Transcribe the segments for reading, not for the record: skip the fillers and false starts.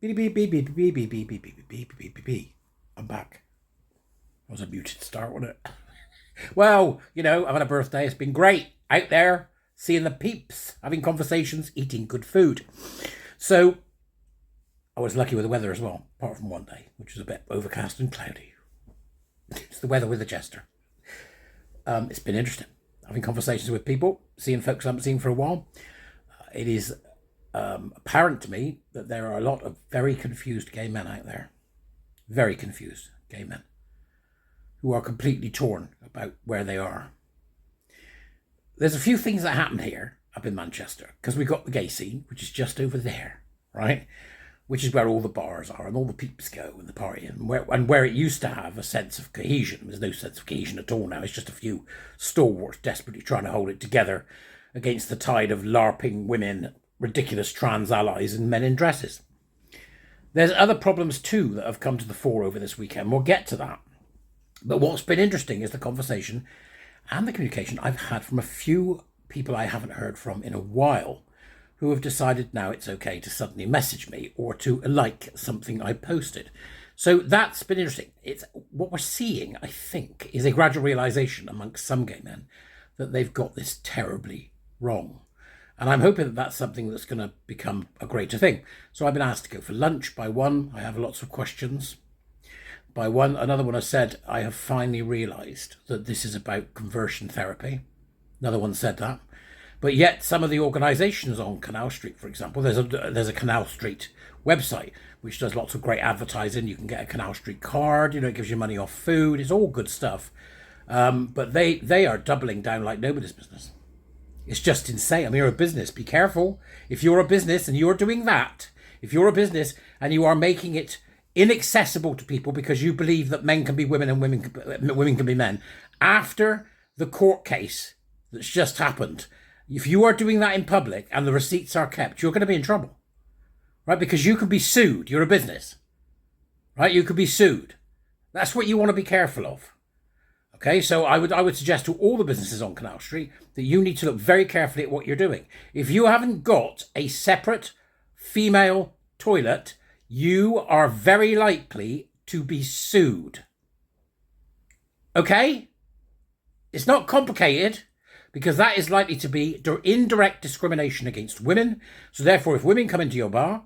Beep, beep, beep, beep, beep, beep, beep, beep, beep, beep, beep, beep, beep. I'm back. That was a muted start, wasn't it? Well, you know, I've had a birthday. It's been great. Out there, seeing the peeps, having conversations, eating good food. So, I was lucky with the weather as well, apart from one day, which was a bit overcast and cloudy. It's the weather with Edijester. It's been interesting. Having conversations with people, seeing folks I haven't seen for a while. It is apparent to me that there are a lot of very confused gay men out there. Very confused gay men. Who are completely torn about where they are. There's a few things that happen here up in Manchester, because we've got the gay scene, which is just over there, right? Which is where all the bars are and all the peeps go and the party, and where it used to have a sense of cohesion. There's no sense of cohesion at all now. It's just a few stalwarts desperately trying to hold it together against the tide of LARPing women, ridiculous trans allies, and men in dresses. There's other problems too that have come to the fore over this weekend. We'll get to that. But what's been interesting is the conversation and the communication I've had from a few people I haven't heard from in a while, who have decided now it's okay to suddenly message me or to like something I posted. So that's been interesting. It's what we're seeing, I think, is a gradual realization amongst some gay men that they've got this terribly wrong. And I'm hoping that that's something that's going to become a greater thing. So I've been asked to go for lunch by one. I have lots of questions. By one, another one has said, I have finally realized that this is about conversion therapy. Another one said that. But yet some of the organizations on Canal Street, for example, there's a Canal Street website, which does lots of great advertising. You can get a Canal Street card, you know, it gives you money off food. It's all good stuff. But they are doubling down like nobody's business. It's just insane. I mean, you're a business. Be careful. If you're a business and you're doing that, if you're a business and you are making it inaccessible to people because you believe that men can be women and women can be men, after the court case that's just happened, if you are doing that in public and the receipts are kept, you're going to be in trouble, right? Because you could be sued. You're a business, right? You could be sued. That's what you want to be careful of. Okay, so I would suggest to all the businesses on Canal Street that you need to look very carefully at what you're doing. If you haven't got a separate female toilet, you are very likely to be sued. Okay? It's not complicated, because that is likely to be indirect discrimination against women. So therefore, if women come into your bar,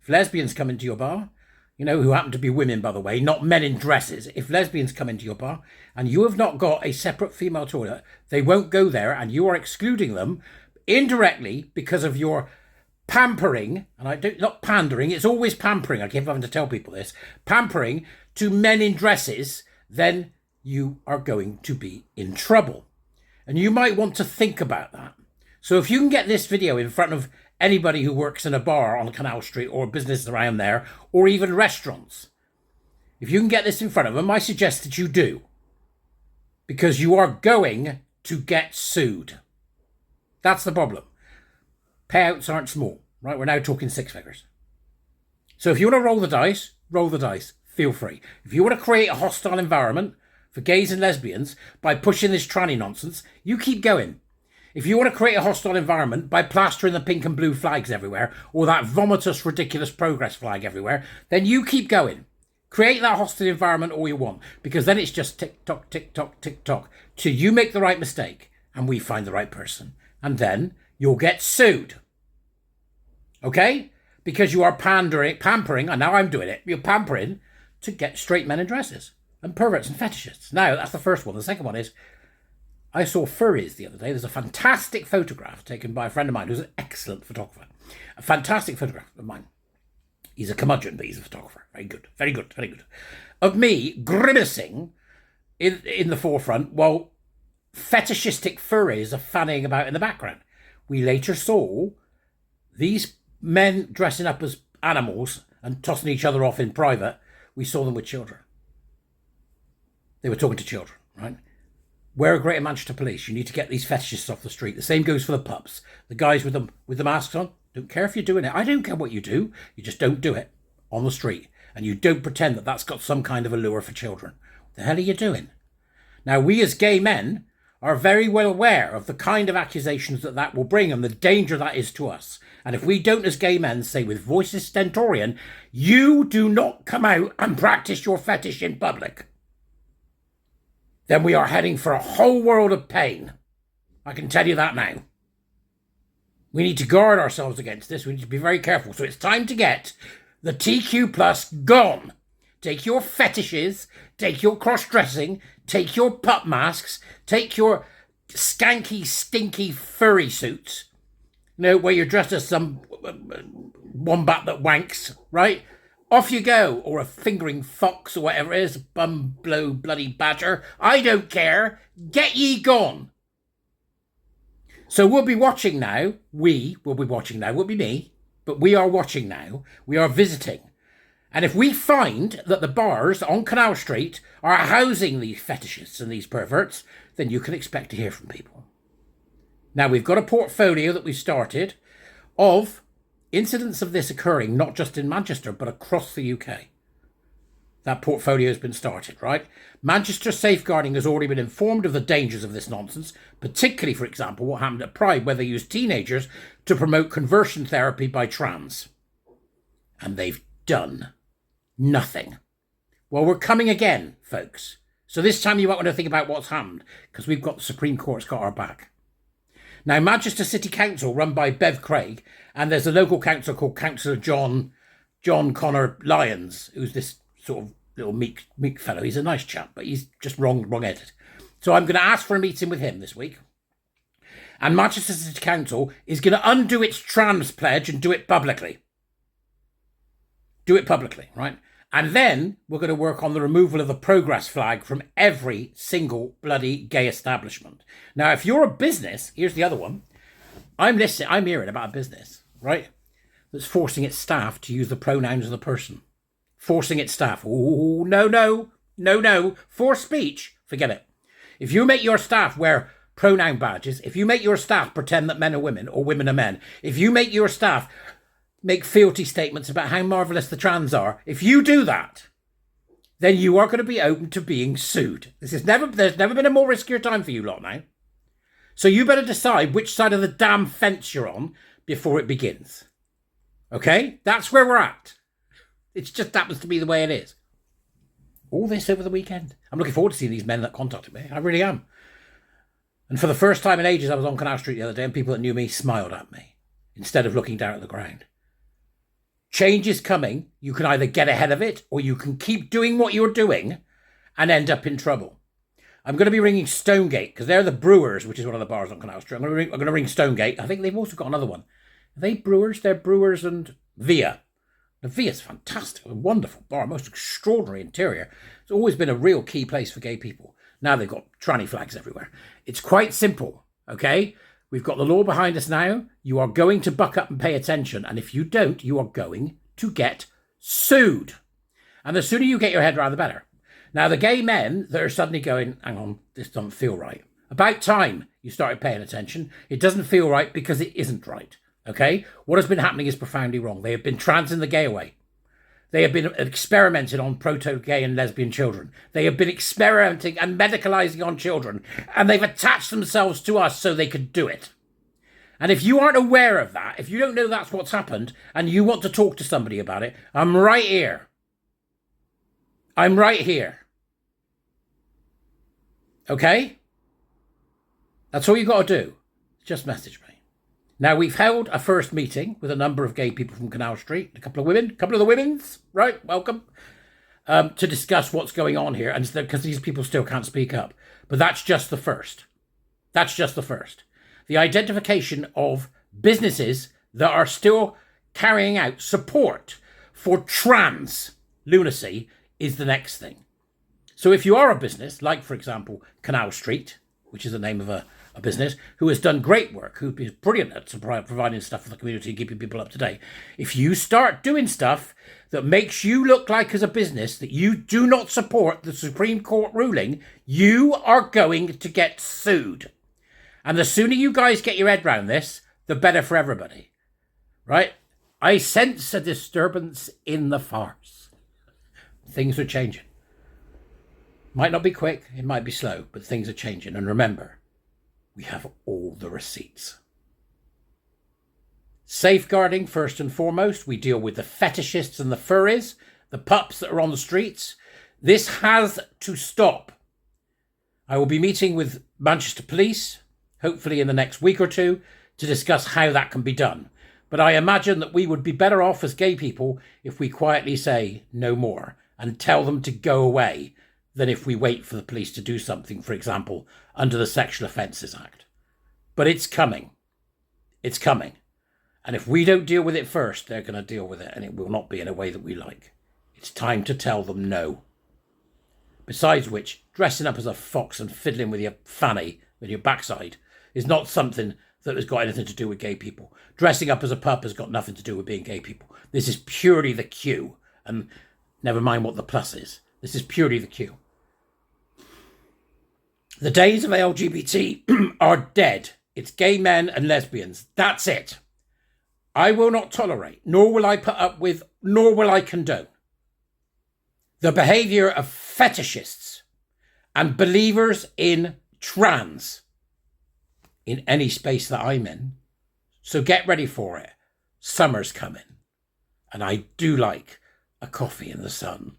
if lesbians come into your bar, you know, who happen to be women, by the way, not men in dresses. If lesbians come into your bar and you have not got a separate female toilet, they won't go there, and you are excluding them indirectly because of your pampering, and not pandering, it's always pampering. I keep having to tell people this, pampering to men in dresses, then you are going to be in trouble. And you might want to think about that. So if you can get this video in front of anybody who works in a bar on Canal Street or businesses around there, or even restaurants, if you can get this in front of them, I suggest that you do. Because you are going to get sued. That's the problem. Payouts aren't small, right? We're now talking six figures. So if you want to roll the dice, feel free. If you want to create a hostile environment for gays and lesbians by pushing this tranny nonsense, you keep going. If you want to create a hostile environment by plastering the pink and blue flags everywhere, or that vomitous, ridiculous progress flag everywhere, then you keep going. Create that hostile environment all you want, because then it's just tick-tock, tick-tock, tick-tock, till you make the right mistake and we find the right person. And then you'll get sued. Okay? Because you are pampering, and now I'm doing it, you're pampering to get straight men in dresses and perverts and fetishists. Now, that's the first one. The second one is, I saw furries the other day. There's a fantastic photograph taken by a friend of mine who's an excellent photographer. A fantastic photograph of mine. He's a curmudgeon, but he's a photographer. Very good, very good, very good. Of me grimacing in the forefront while fetishistic furries are fanning about in the background. We later saw these men dressing up as animals and tossing each other off in private. We saw them with children. They were talking to children, right? Wear a Greater Manchester Police. You need to get these fetishists off the street. The same goes for the pups. The guys with the masks on. Don't care if you're doing it. I don't care what you do. You just don't do it on the street. And you don't pretend that that's got some kind of allure for children. What the hell are you doing? Now, we as gay men are very well aware of the kind of accusations that will bring and the danger that is to us. And if we don't, as gay men, say with voices stentorian, you do not come out and practice your fetish in public, then we are heading for a whole world of pain. I can tell you that now. We need to guard ourselves against this. We need to be very careful. So it's time to get the TQ plus gone. Take your fetishes, take your cross-dressing, take your pup masks, take your skanky, stinky, furry suits, where you're dressed as some wombat that wanks, right? Off you go, or a fingering fox or whatever it is, bum blow bloody badger. I don't care. Get ye gone. So we'll be watching now. We will be watching now. It won't be me, but we are watching now. We are visiting. And if we find that the bars on Canal Street are housing these fetishists and these perverts, then you can expect to hear from people. Now, we've got a portfolio that we've started of incidents of this occurring, not just in Manchester, but across the UK. That portfolio has been started, right? Manchester Safeguarding has already been informed of the dangers of this nonsense, particularly, for example, what happened at Pride, where they used teenagers to promote conversion therapy by trans. And they've done nothing. Well, we're coming again, folks. So this time you might want to think about what's happened, because we've got the Supreme Court's got our back. Now, Manchester City Council, run by Bev Craig, and there's a local council called Councillor John Connor Lyons, who's this sort of little meek fellow. He's a nice chap, but he's just wrong-headed. So I'm going to ask for a meeting with him this week. And Manchester City Council is going to undo its trans pledge and do it publicly. Do it publicly, right? And then we're going to work on the removal of the progress flag from every single bloody gay establishment. Now, if you're a business, here's the other one. I'm hearing about a business, right, that's forcing its staff to use the pronouns of the person. Forcing its staff. Oh, no. Forced speech, forget it. If you make your staff wear pronoun badges, if you make your staff pretend that men are women or women are men, if you make your staff make fealty statements about how marvellous the trans are, if you do that, then you are going to be open to being sued. There's never been a more riskier time for you lot now. So you better decide which side of the damn fence you're on before it begins. Okay? That's where we're at. It just happens to be the way it is. All this over the weekend. I'm looking forward to seeing these men that contacted me. I really am. And for the first time in ages, I was on Canal Street the other day and people that knew me smiled at me instead of looking down at the ground. Change is coming. You can either get ahead of it or you can keep doing what you're doing and end up in trouble. I'm going to be ringing Stonegate because they're the Brewers, which is one of the bars on Canal Street. I'm going to ring Stonegate. I think they've also got another one. Are they Brewers? They're Brewers and Via. The Via's fantastic. A wonderful bar. Most extraordinary interior. It's always been a real key place for gay people. Now they've got tranny flags everywhere. It's quite simple, okay? We've got the law behind us now. You are going to buck up and pay attention. And if you don't, you are going to get sued. And the sooner you get your head around, the better. Now, the gay men that are suddenly going, hang on, this doesn't feel right. About time you started paying attention. It doesn't feel right because it isn't right, okay? What has been happening is profoundly wrong. They have been transing the gay away. They have been experimenting on proto-gay and lesbian children. They have been experimenting and medicalising on children. And they've attached themselves to us so they could do it. And if you aren't aware of that, if you don't know that's what's happened, and you want to talk to somebody about it, I'm right here. I'm right here. Okay? That's all you got to do. Just message me. Now, we've held a first meeting with a number of gay people from Canal Street, a couple of the women's, right, welcome, to discuss what's going on here, and because these people still can't speak up. But that's just the first. That's just the first. The identification of businesses that are still carrying out support for trans lunacy is the next thing. So if you are a business, like, for example, Canal Street, which is the name of a business, who has done great work, who is brilliant at providing stuff for the community and keeping people up to date. If you start doing stuff that makes you look like, as a business, that you do not support the Supreme Court ruling, you are going to get sued. And the sooner you guys get your head around this, the better for everybody. Right? I sense a disturbance in the farce. Things are changing. Might not be quick, it might be slow, but things are changing. And remember, we have all the receipts. Safeguarding, first and foremost, we deal with the fetishists and the furries, the pups that are on the streets. This has to stop. I will be meeting with Manchester Police, hopefully in the next week or two, to discuss how that can be done. But I imagine that we would be better off as gay people if we quietly say no more and tell them to go away than if we wait for the police to do something, for example, under the Sexual Offences Act. But it's coming. It's coming. And if we don't deal with it first, they're going to deal with it, and it will not be in a way that we like. It's time to tell them no. Besides which, dressing up as a fox and fiddling with your fanny, with your backside, is not something that has got anything to do with gay people. Dressing up as a pup has got nothing to do with being gay people. This is purely the cue, and never mind what the plus is. This is purely the cue. The days of LGBT are dead. It's gay men and lesbians. That's it. I will not tolerate, nor will I put up with, nor will I condone the behaviour of fetishists and believers in trans in any space that I'm in. So get ready for it. Summer's coming. And I do like a coffee in the sun.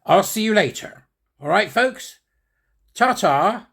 I'll see you later. All right, folks? Ta-ta.